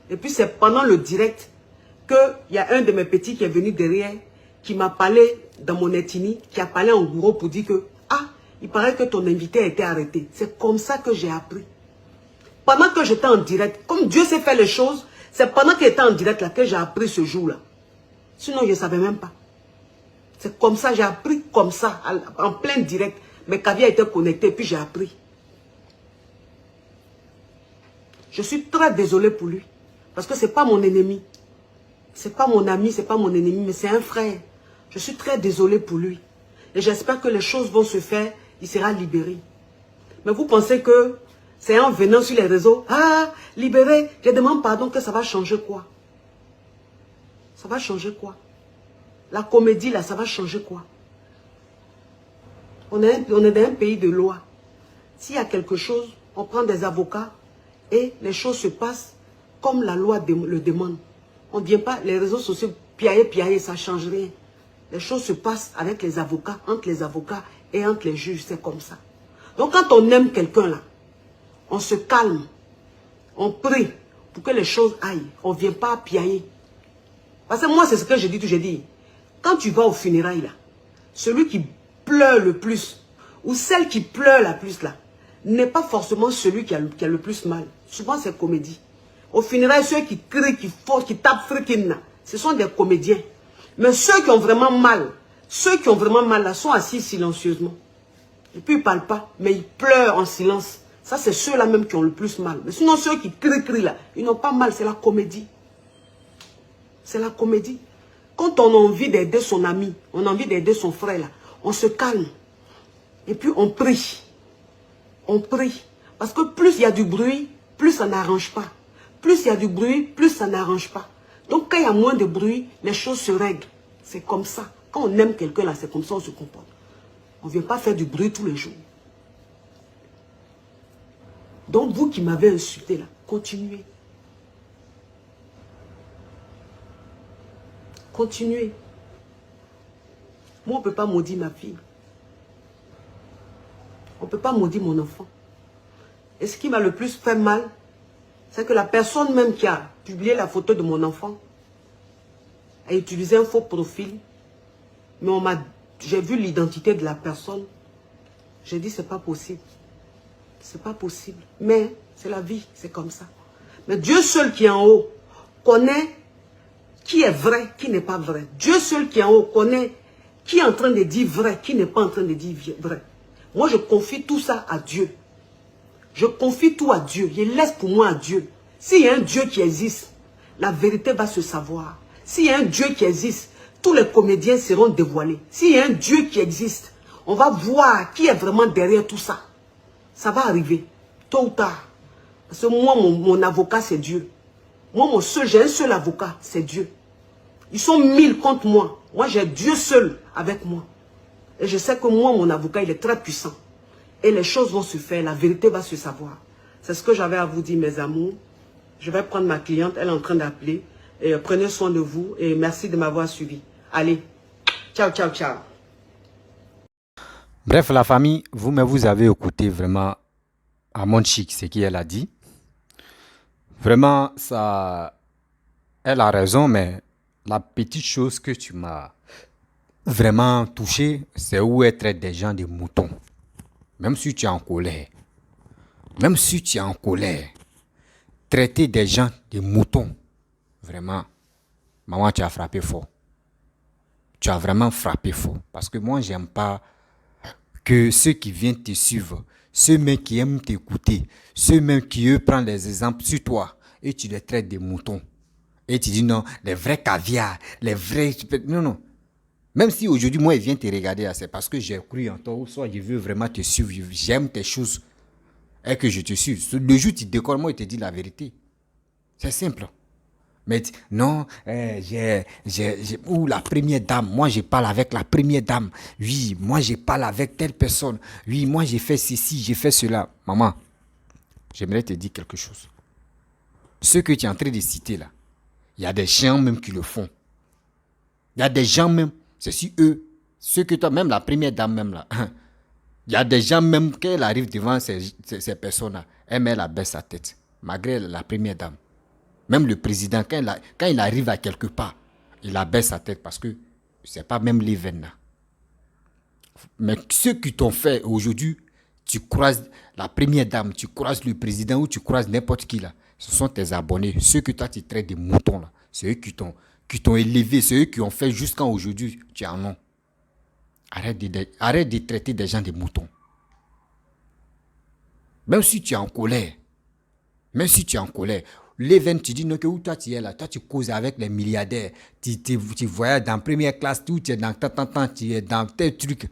Et puis c'est pendant le direct qu'il y a un de mes petits qui est venu derrière, qui m'a parlé dans mon ethnie, qui a parlé en gros pour dire que, ah, il paraît que ton invité a été arrêté. C'est comme ça que j'ai appris. Pendant que j'étais en direct, comme Dieu sait faire les choses, c'est pendant qu'il était en direct là que j'ai appris ce jour-là. Sinon, je ne savais même pas. C'est comme ça, j'ai appris comme ça, en plein direct. Mes caviars étaient connectés, puis j'ai appris. Je suis très désolée pour lui. Parce que ce n'est pas mon ennemi. Ce n'est pas mon ami, ce n'est pas mon ennemi, mais c'est un frère. Je suis très désolée pour lui. Et j'espère que les choses vont se faire, il sera libéré. Mais vous pensez que c'est en venant sur les réseaux, ah, libéré, je demande pardon, que ça va changer quoi? Ça va changer quoi? La comédie là, ça va changer quoi? On est dans un pays de loi. S'il y a quelque chose, on prend des avocats et les choses se passent comme la loi le demande. On ne vient pas, les réseaux sociaux, piailler, ça ne change rien. Les choses se passent avec les avocats, entre les avocats et entre les juges, c'est comme ça. Donc quand on aime quelqu'un là, on se calme, on prie pour que les choses aillent. On ne vient pas piailler. Parce que moi, c'est ce que je dis, j'ai dit. Quand tu vas au funérailles là, celui qui pleure le plus, ou celle qui pleure la plus là, n'est pas forcément celui qui a le plus mal. Souvent, c'est comédie. Au funérailles, ceux qui crient, qui forcent, qui tapent frikin là, ce sont des comédiens. Mais ceux qui ont vraiment mal là, sont assis silencieusement. Et puis ils ne parlent pas, mais ils pleurent en silence. Ça, c'est ceux-là même qui ont le plus mal. Mais sinon, ceux qui crient là, ils n'ont pas mal, c'est la comédie. C'est la comédie. Quand on a envie d'aider son ami, on a envie d'aider son frère là, on se calme. Et puis on prie. On prie. Parce que plus il y a du bruit, plus ça n'arrange pas. Plus il y a du bruit, plus ça n'arrange pas. Donc quand il y a moins de bruit, les choses se règlent. C'est comme ça. Quand on aime quelqu'un là, c'est comme ça on se comporte. On ne vient pas faire du bruit tous les jours. Donc vous qui m'avez insulté là, continuez. Continuez. Moi, on ne peut pas maudire ma fille. On ne peut pas maudire mon enfant. Et ce qui m'a le plus fait mal, c'est que la personne même qui a publié la photo de mon enfant a utilisé un faux profil. Mais j'ai vu l'identité de la personne. J'ai dit, c'est pas possible. C'est pas possible. Mais c'est la vie, c'est comme ça. Mais Dieu seul qui est en haut connaît qui est vrai, qui n'est pas vrai. Dieu seul qui est en haut connaît qui est en train de dire vrai, qui n'est pas en train de dire vrai. Moi, je confie tout ça à Dieu. Je confie tout à Dieu. Je laisse pour moi à Dieu. S'il y a un Dieu qui existe, la vérité va se savoir. S'il y a un Dieu qui existe, tous les comédiens seront dévoilés. S'il y a un Dieu qui existe, on va voir qui est vraiment derrière tout ça. Ça va arriver, tôt ou tard. Parce que moi, mon avocat, c'est Dieu. Moi, j'ai un seul avocat, c'est Dieu. Ils sont 1000 contre moi. Moi, j'ai Dieu seul avec moi. Et je sais que moi, mon avocat, il est très puissant. Et les choses vont se faire, la vérité va se savoir. C'est ce que j'avais à vous dire, mes amours. Je vais prendre ma cliente, elle est en train d'appeler. Et prenez soin de vous et merci de m'avoir suivi. Allez, ciao, ciao, ciao. Bref, la famille, vous avez écouté vraiment à mon chic ce qu'elle a dit. Vraiment, ça, elle a raison, mais la petite chose que tu m'as vraiment touché, c'est où elle traite des gens de moutons. Même si tu es en colère. Même si tu es en colère. Traiter des gens de moutons. Vraiment, maman, tu as frappé fort. Tu as vraiment frappé fort. Parce que moi, j'aime pas que ceux qui viennent te suivre, ceux mêmes qui aiment t'écouter, ceux mêmes qui eux prennent des exemples sur toi, et tu les traites de moutons. Et tu dis non, les vrais caviars, les vrais... Non, non. Même si aujourd'hui, moi, ils viennent te regarder, c'est parce que j'ai cru en toi, ou soit je veux vraiment te suivre, j'aime tes choses, et que je te suis. Le jour où tu décolles, moi, il te dit la vérité. C'est simple. Mais non, ou la première dame, moi je parle avec la première dame. Oui, moi je parle avec telle personne. Oui, moi j'ai fait ceci, j'ai fait cela. Maman, j'aimerais te dire quelque chose. Ce que tu es en train de citer là, il y a des gens même qui le font. Il y a des gens même, c'est si eux, ceux que toi, même la première dame même là, il y a des gens même, quand elle arrive devant ces personnes-là, elle baisse sa tête, malgré la première dame. Même le président, quand il arrive à quelque part, il abaisse sa tête parce que ce n'est pas même les veines là. Mais ceux qui t'ont fait aujourd'hui, tu croises la première dame, tu croises le président ou tu croises n'importe qui là, ce sont tes abonnés. Ceux que toi tu traites des moutons là, c'est eux qui t'ont élevé, c'est eux qui ont fait jusqu'à aujourd'hui, tu en as. Arrête de traiter des gens des moutons. Même si tu es en colère, Leven, tu dis non, que où toi tu es là, toi tu causes avec les milliardaires, tu voyages dans première classe, tu es dans tu es dans tel truc.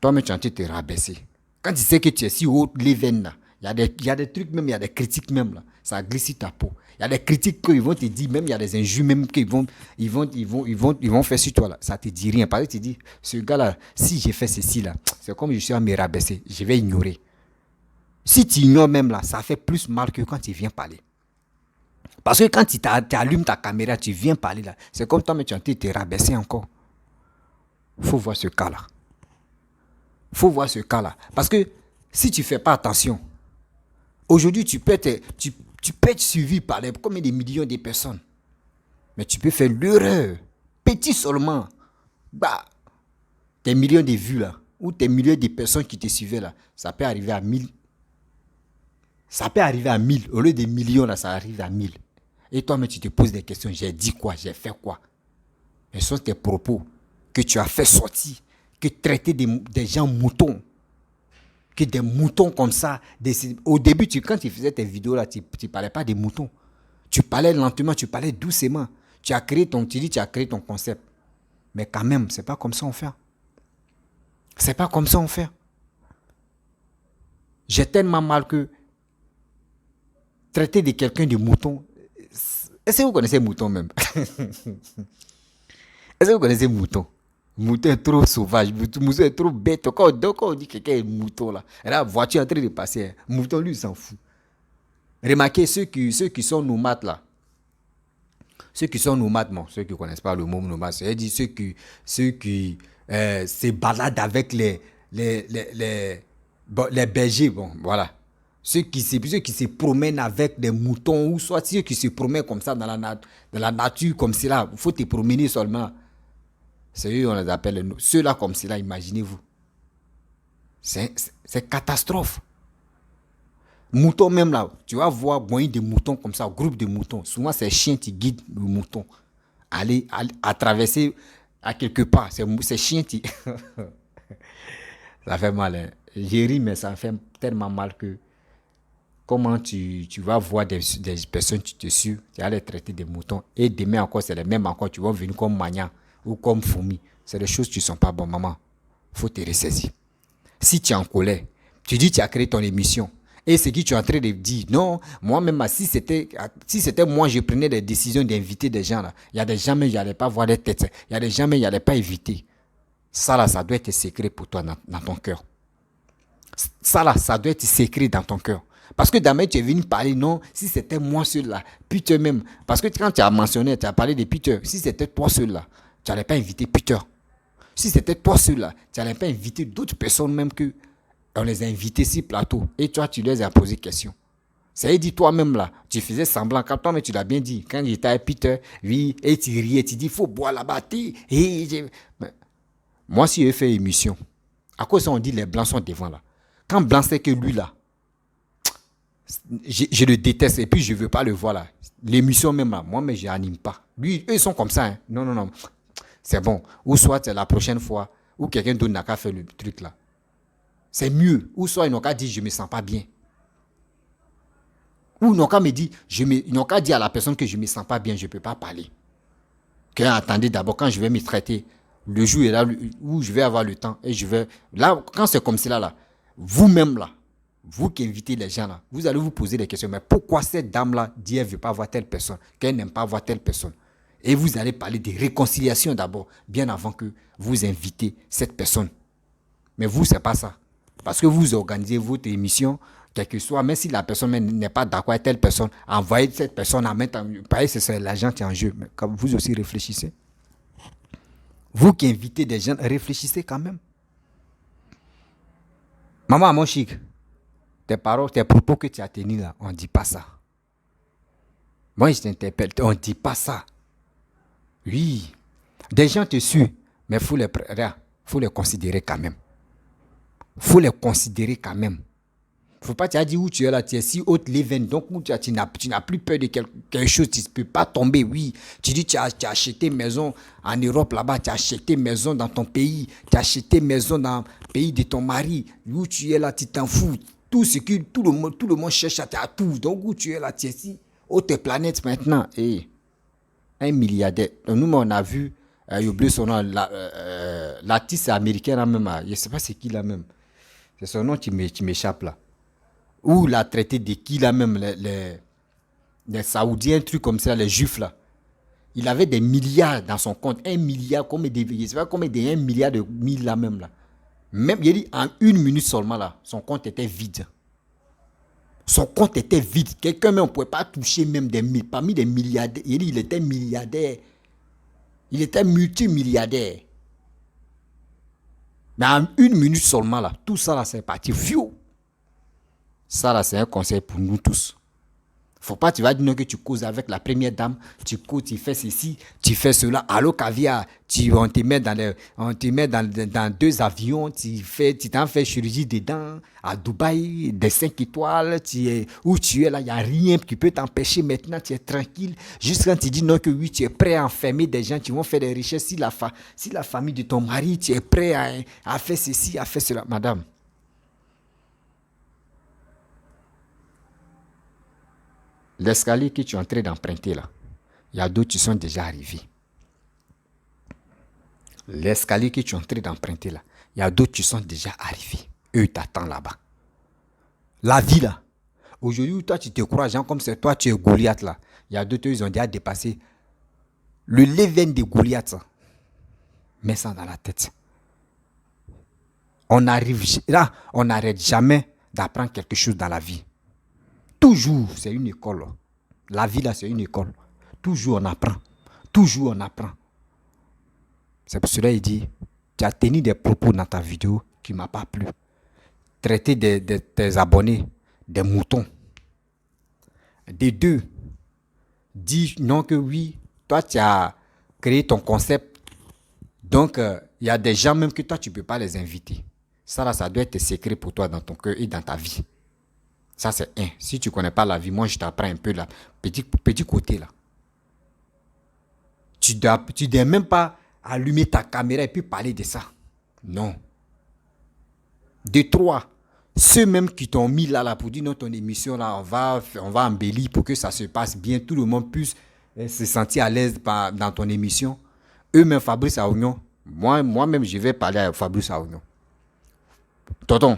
Toi-même tu es en train de te rabaisser. Quand tu sais que tu es si haut, Leven là, il y a des trucs même, il y a des critiques même là, ça glisse sur ta peau. Il y a des critiques qu'ils vont te dire, même il y a des injures même qu'ils vont faire sur toi là, ça te dit rien. Parce que tu dis, ce gars là, si j'ai fait ceci là, c'est comme je suis à me rabaisser, je vais ignorer. Si tu ignores même là, ça fait plus mal que quand tu viens parler. Parce que quand tu allumes ta caméra, tu viens parler là, c'est comme toi, mais tu es en train de te rabaisser encore. faut voir ce cas-là. Faut voir ce cas-là. Parce que si tu ne fais pas attention, aujourd'hui, tu peux être suivi par combien de millions de personnes. Mais tu peux faire l'erreur, petit seulement, bah, tes millions de vues là, ou tes millions de personnes qui te suivaient là, ça peut arriver à 1000. Ça peut arriver à 1000. Au lieu de millions là, ça arrive à 1000. Et toi, mais tu te poses des questions. J'ai dit quoi? J'ai fait quoi? Mais ce sont tes propos que tu as fait sortir, que traiter des gens moutons. Que des moutons comme ça. Au début, quand tu faisais tes vidéos là, tu ne parlais pas des moutons. Tu parlais lentement, tu parlais doucement. Tu as créé ton concept. Mais quand même, c'est pas comme ça on fait. C'est pas comme ça on fait. J'ai tellement mal que traiter de quelqu'un de mouton. Est-ce que vous connaissez mouton même? Est-ce que vous connaissez mouton? Mouton est trop sauvage, mouton est trop bête. Quand on dit que quelqu'un est mouton là, et la voiture est en train de passer, mouton lui il s'en fout. Remarquez ceux qui sont nomades là. Ceux qui sont nomades, bon, ceux qui ne connaissent pas le mot nomade, c'est-à-dire ceux qui se baladent avec les bergers, bon, voilà. Ceux qui se promènent avec des moutons, ou soit ceux qui se promènent comme ça dans la nature, comme cela, il faut te promener seulement. C'est eux, on les appelle, ceux-là comme cela, imaginez-vous. C'est catastrophe. Moutons même là, tu vas voir des moutons comme ça, groupe de moutons. Souvent, c'est chiens qui guident le mouton. Aller à traverser à quelque part. C'est chiens qui... Ça fait mal. Hein. J'ai ri, mais ça fait tellement mal que... Comment tu vas voir des personnes qui te suivent, tu vas les traiter des moutons. Et demain encore, c'est les mêmes encore. Tu vas venir comme magnan ou comme fourmi. C'est des choses qui ne sont pas bonnes, maman. Il faut te ressaisir. Si tu es en colère, tu dis que tu as créé ton émission. Et ce que tu es en train de dire, non, moi-même, si c'était moi, je prenais des décisions d'inviter des gens là. Il y a des gens, mais il n'y allait pas voir des têtes. Il y a des gens, mais il n'y allait pas inviter. Ça là, ça doit être secret pour toi dans ton cœur. Ça là, ça doit être secret dans ton cœur. Parce que demain, tu es venu parler, non, si c'était moi seul-là, Peter même. Parce que quand tu as mentionné, tu as parlé de Peter. Si c'était toi seul-là, tu n'allais pas inviter Peter. Si c'était toi seul-là, tu n'allais pas inviter d'autres personnes même que on les a invités sur plateau. Et toi, tu les as posé question. Ça dit toi-même là, tu faisais semblant. Quand toi, mais tu l'as bien dit. Quand j'étais avec Peter, oui, et tu riais, tu dis, il faut boire là-bas. Moi, si je fais émission, à cause on dit les blancs sont devant là. Quand blanc c'est que lui là, je le déteste et puis je ne veux pas le voir là. L'émission même là, moi mais je n'anime pas. Lui, eux ils sont comme ça. Hein. Non. C'est bon. Ou soit c'est la prochaine fois, ou quelqu'un d'autre n'a qu'à faire le truc là. C'est mieux. Ou soit ils n'ont qu'à dire je ne me sens pas bien. Ou ils n'ont qu'à me dire, ils n'ont qu'à dire à la personne que je ne me sens pas bien, je ne peux pas parler. Attendez d'abord quand je vais me traiter. Le jour est là où je vais avoir le temps et je vais... Là, quand c'est comme cela là, vous-même là, vous qui invitez les gens là, vous allez vous poser des questions. Mais pourquoi cette dame-là dit qu'elle ne veut pas voir telle personne, qu'elle n'aime pas voir telle personne? Et vous allez parler de réconciliation d'abord, bien avant que vous invitez cette personne. Mais vous, ce n'est pas ça. Parce que vous organisez votre émission, quel que soit, même si la personne n'est pas d'accord avec telle personne, envoyez cette personne en même temps. C'est l'argent qui est en jeu. Mais comme vous aussi réfléchissez. Vous qui invitez des gens, réfléchissez quand même. Maman, mon chic, tes paroles, tes propos que tu as tenus là, on ne dit pas ça. Moi, je t'interpelle, on ne dit pas ça. Oui, des gens te suivent, mais il faut les considérer quand même. Il faut les considérer quand même. Il ne faut pas te dire où tu es là, tu es si haute l'événement, donc où tu n'as plus peur de quelque chose, tu ne peux pas tomber, oui. Tu dis tu as acheté maison en Europe là-bas, tu as acheté maison dans ton pays, tu as acheté maison dans le pays de ton mari, où tu es là, tu t'en fous. Tout le monde cherche à tout, donc où tu es là, tu es si haute planète maintenant. Et un milliardaire, nous on a vu, j'ai oublié son nom, l'artiste américain là même, je ne sais pas c'est qui là même, c'est son nom qui m'échappe là. Ou l'a traité de qui là même, les Saoudiens, un truc comme ça, les Juifs là. Il avait des milliards dans son compte, 1 milliard, je ne sais pas combien de 1 milliard de mille là même là. Même, il dit, en 1 minute seulement là, son compte était vide. Son compte était vide. Quelqu'un même ne pouvait pas toucher même parmi des milliardaires. Il dit, il était milliardaire. Il était multimilliardaire. Mais en 1 minute seulement, là, tout ça, là, c'est parti. Fiou. Ça, là, c'est un conseil pour nous tous. Faut pas, tu vas dire que tu causes avec la première dame, tu causes, tu fais ceci, tu fais cela. Allô, caviar, on te met dans 2 avions, tu t'en fais chirurgie dedans, à Dubaï, des 5 étoiles, où tu es là, il n'y a rien qui peut t'empêcher maintenant, tu es tranquille. Juste quand tu dis non que oui, tu es prêt à enfermer des gens qui vont faire des richesses, si la famille de ton mari, tu es prêt à faire ceci, à faire cela. Madame, l'escalier que tu es en train d'emprunter là, il y a d'autres qui sont déjà arrivés. L'escalier que tu es en train d'emprunter là, il y a d'autres qui sont déjà arrivés. Eux, ils t'attendent là-bas. La vie là, aujourd'hui, toi, tu te crois, genre comme c'est toi, tu es Goliath là. Il y a d'autres, ils ont déjà dépassé le levain de Goliath. Mets ça dans la tête. On n'arrête jamais d'apprendre quelque chose dans la vie. Toujours, c'est une école. La vie, là, c'est une école. Toujours, on apprend. Toujours, on apprend. C'est pour cela qu'il dit, tu as tenu des propos dans ta vidéo qui ne m'ont pas plu. Traiter tes abonnés des moutons. Des deux, dis non que oui, toi, tu as créé ton concept. Donc, il y a des gens même que toi, tu ne peux pas les inviter. Ça, là, ça doit être secret pour toi dans ton cœur et dans ta vie. Ça, c'est un. Si tu ne connais pas la vie, moi, je t'apprends un peu là. Petit côté là. Tu ne dois même pas allumer ta caméra et puis parler de ça. Non. De 3, ceux même qui t'ont mis là pour dire non, ton émission là, on va embellir pour que ça se passe bien, tout le monde puisse se sentir à l'aise dans ton émission. Eux-mêmes, Fabrice Aounion, moi-même, je vais parler à Fabrice Aounion. Tonton,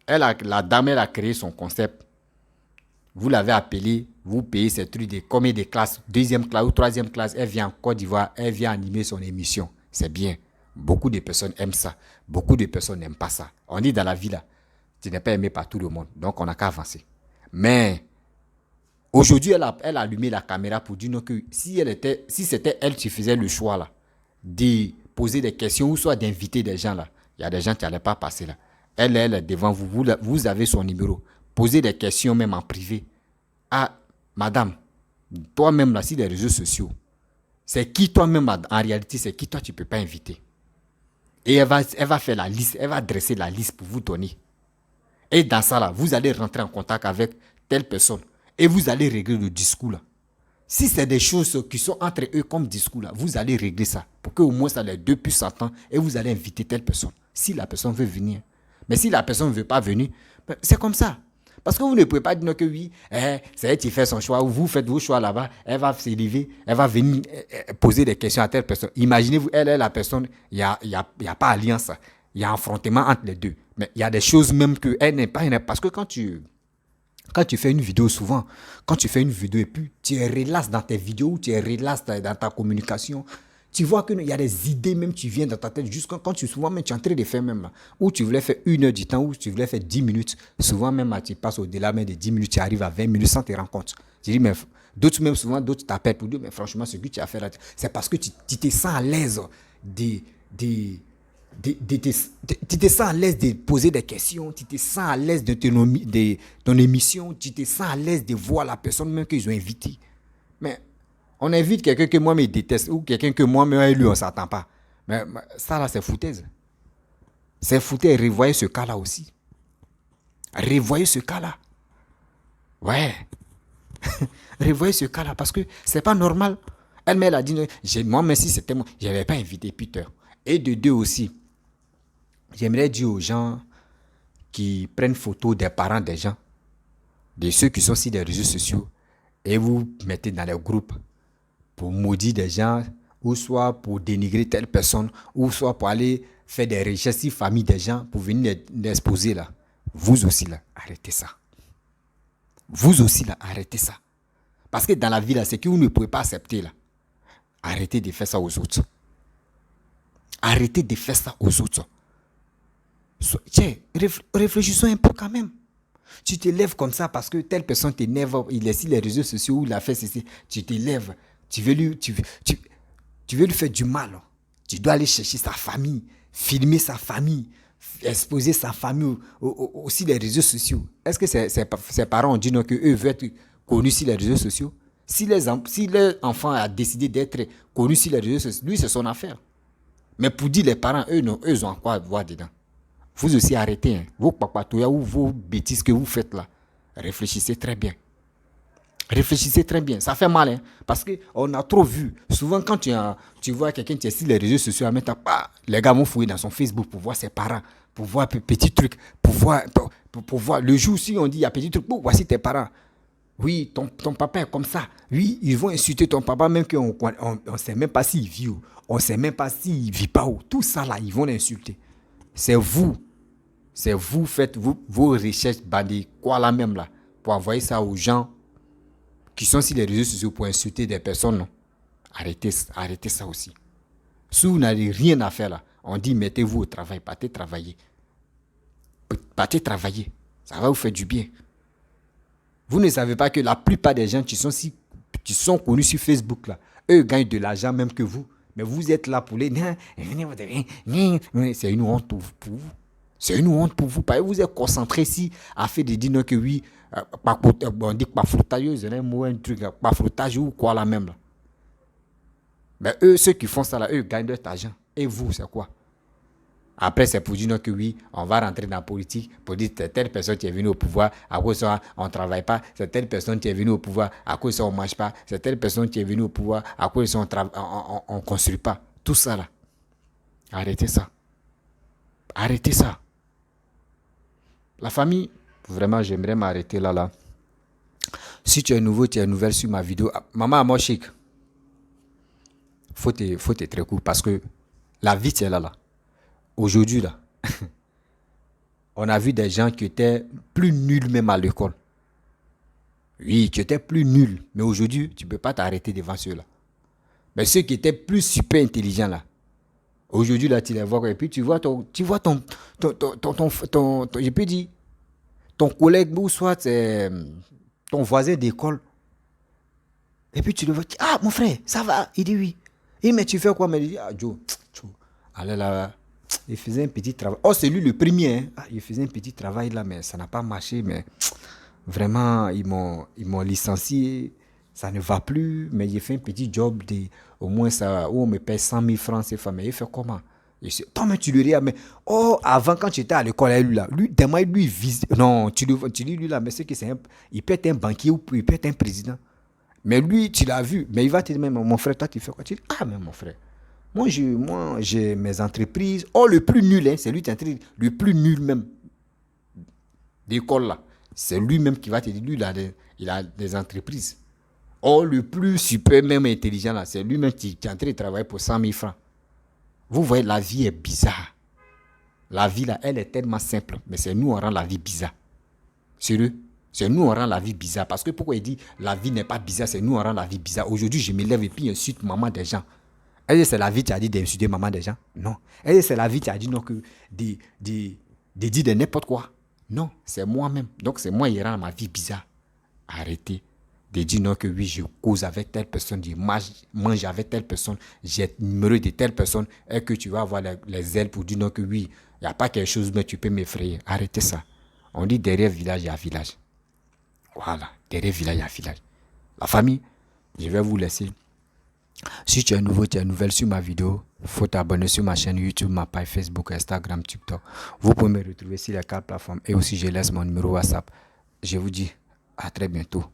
la dame, elle a créé son concept. Vous l'avez appelée, vous payez ces trucs de combien de classes, 2e classe ou 3e classe, elle vient en Côte d'Ivoire, elle vient animer son émission. C'est bien. Beaucoup de personnes aiment ça. Beaucoup de personnes n'aiment pas ça. On dit dans la vie là, tu n'es pas aimé par tout le monde. Donc on n'a qu'à avancer. Mais aujourd'hui, elle a allumé la caméra pour dire non, que si c'était elle qui faisait le choix là, de poser des questions ou soit d'inviter des gens là, il y a des gens qui n'allaient pas passer là. Elle est devant vous, vous avez son numéro. Posez des questions même en privé. Ah, madame, toi-même là, sur les réseaux sociaux, c'est qui toi-même en réalité, c'est qui toi tu ne peux pas inviter. Et elle va faire la liste, elle va dresser la liste pour vous donner. Et dans ça là, vous allez rentrer en contact avec telle personne. Et vous allez régler le discours là. Si c'est des choses qui sont entre eux comme discours là, vous allez régler ça. Pour qu'au moins ça les deux puissent s'entendre et vous allez inviter telle personne. Si la personne veut venir. Mais si la personne ne veut pas venir, c'est comme ça. Parce que vous ne pouvez pas dire que oui, c'est elle qui fait son choix, ou vous faites vos choix là-bas, elle va s'élever, elle va venir poser des questions à telle personne. Imaginez-vous, elle est la personne, il n'y a pas alliance, il y a affrontement entre les deux. Mais il y a des choses même qu'elle n'est pas, parce que quand tu fais une vidéo souvent, quand tu fais une vidéo et puis tu es relax dans tes vidéos, tu es relax dans ta communication, tu vois qu'il y a des idées même qui viennent dans ta tête, juste quand tu souvent même tu es en train de faire même là, ou tu voulais faire 1 heure du temps, ou tu voulais faire 10 minutes, souvent même tu passes au-delà même de 10 minutes, tu arrives à 20 minutes sans te rendre compte. Tu dis, mais d'autres même souvent, d'autres t'appellent pour dire, mais franchement, ce que tu as fait là, c'est parce que tu te sens à l'aise tu te sens à l'aise de poser des questions, tu te sens à l'aise de ton émission, tu te sens à l'aise de voir la personne même qu'ils ont invitée. Mais on invite quelqu'un que moi me déteste ou quelqu'un que moi et lui on ne s'attend pas. Mais ça là c'est foutaise. C'est foutaise. Revoyez ce cas là aussi. Revoyez ce cas là. Ouais. Revoyez ce cas là parce que c'est pas normal. Elle a dit, moi même si c'était moi, je n'avais pas invité Peter. Et de deux aussi, j'aimerais dire aux gens qui prennent photo des parents des gens, de ceux qui sont sur les réseaux sociaux, et vous mettez dans les groupes pour maudire des gens, ou soit pour dénigrer telle personne, ou soit pour aller faire des richesses sur famille des gens, pour venir l'exposer là. Vous aussi là, arrêtez ça. Vous aussi là, arrêtez ça. Parce que dans la vie là, c'est que vous ne pouvez pas accepter là. Arrêtez de faire ça aux autres. Arrêtez de faire ça aux autres. Tiens, réfléchissons un peu quand même. Tu te lèves comme ça parce que telle personne t'énerve, il est sur les réseaux sociaux ou il a fait ceci. Tu te lèves, tu veux lui faire du mal. Tu dois aller chercher sa famille. filmer sa famille, exposer sa famille aussi les réseaux sociaux. Est-ce que ses parents ont dit non qu'eux veulent être connus sur les réseaux sociaux? Si leur enfant a décidé d'être connu sur les réseaux sociaux, lui, c'est son affaire. Mais pour dire les parents, eux, non, eux ont quoi à voir dedans. Vous aussi arrêtez, hein. Vos papatouillas ou vos bêtises que vous faites là. Réfléchissez très bien. Réfléchissez très bien. Ça fait mal, hein, parce qu'on a trop vu. Souvent, quand tu vois quelqu'un qui est sur les réseaux sociaux, les gars vont fouiller dans son Facebook pour voir ses parents, pour voir petits trucs, pour voir le jour si on dit il y a petit truc, voici tes parents. Oui, ton papa est comme ça. Oui, ils vont insulter ton papa, même qu'on ne sait même pas s'il vit où. On ne sait même pas s'il ne vit pas où. Tout ça là, ils vont l'insulter. C'est vous. Faites vos recherches, bandits, quoi là même là, pour envoyer ça aux gens qui sont sur les réseaux sociaux pour insulter des personnes. Non. Arrêtez ça aussi. Si vous n'avez rien à faire là, on dit mettez-vous au travail, partez travailler. Partez travailler. Ça va vous faire du bien. Vous ne savez pas que la plupart des gens qui sont connus sur Facebook là, eux gagnent de l'argent même que vous. Mais vous êtes là pour les... C'est une honte pour vous. C'est une honte pour vous. Parce que vous êtes concentré ici à faire des dîners que oui, on dit pas frottageuse, un truc, pas frottage ou quoi là même là. Mais eux, ceux qui font ça là, eux gagnent de l'argent. Et vous, c'est quoi? Après, c'est pour dire que oui, on va rentrer dans la politique pour dire que telle personne qui est venue au pouvoir, à cause de ça, on ne travaille pas. C'est telle personne qui est venue au pouvoir, à cause de ça, on ne mange pas. C'est telle personne qui est venue au pouvoir, à cause de ça, on ne construit pas. Tout ça là. Arrêtez ça. Arrêtez ça. La famille, vraiment, j'aimerais m'arrêter là. Si tu es nouveau, tu es nouvelle sur ma vidéo, maman à moi chic, faut être très cool parce que la vie, c'est là. Aujourd'hui, là, on a vu des gens qui étaient plus nuls même à l'école. Oui, qui étaient plus nuls. Mais aujourd'hui, tu ne peux pas t'arrêter devant ceux-là. Mais ceux qui étaient plus super intelligents, là, aujourd'hui, là, tu les vois. Et puis, tu vois ton je peux dire, ton collègue ou soit ton voisin d'école. Et puis, tu le vois. Ah, mon frère, ça va? Il dit oui. Et mais tu fais quoi? Mais il dit, ah, Joe, allez là. Il faisait un petit travail. Oh, c'est lui le premier. Hein. Ah, il faisait un petit travail là, mais ça n'a pas marché. Mais vraiment, ils m'ont licencié. Ça ne va plus. Mais il fait un petit job au moins ça, où on me paye 100 000 francs CFA. Mais il fait comment? Toi, mais tu le regardes. Mais oh, avant, quand tu étais à l'école, lui, tellement lui vise. Non, tu dis lui là, mais c'est que il peut être un banquier ou il peut être un président. Mais lui, tu l'as vu. Mais il va te dire, mon frère, toi, tu fais quoi? Tu dis, ah, mais mon frère. Moi, j'ai mes entreprises. Oh, le plus nul, hein, c'est lui, le plus nul même d'école là. C'est lui-même qui va te dire, lui, il a des entreprises. Oh, le plus super même intelligent là, c'est lui-même qui est en train de travailler pour 100 000 francs. Vous voyez, la vie est bizarre. La vie là, elle est tellement simple. Mais c'est nous, on rend la vie bizarre. Sérieux? C'est nous, on rend la vie bizarre. Parce que pourquoi il dit, la vie n'est pas bizarre, c'est nous, on rend la vie bizarre. Aujourd'hui, je me lève et puis insulte maman des gens. Est-ce que c'est la vie qui a dit d'insulter maman des gens? Non. Est-ce que c'est la vie qui a dit non que de dire de n'importe quoi? Non, c'est moi-même. Donc c'est moi qui rend ma vie bizarre. Arrêtez de dire non que oui, je cause avec telle personne, je mange avec telle personne, j'ai le numéro de telle personne, et que tu vas avoir les ailes pour dire non que oui, il n'y a pas quelque chose, mais tu peux m'effrayer. Arrêtez ça. On dit derrière village, il y a village. Voilà, derrière village, il y a village. La famille, je vais vous laisser. Si tu es nouveau, tu es nouvelle sur ma vidéo, il faut t'abonner sur ma chaîne YouTube, ma page Facebook, Instagram, TikTok. Vous pouvez me retrouver sur les 4 plateformes et aussi je laisse mon numéro WhatsApp. Je vous dis à très bientôt.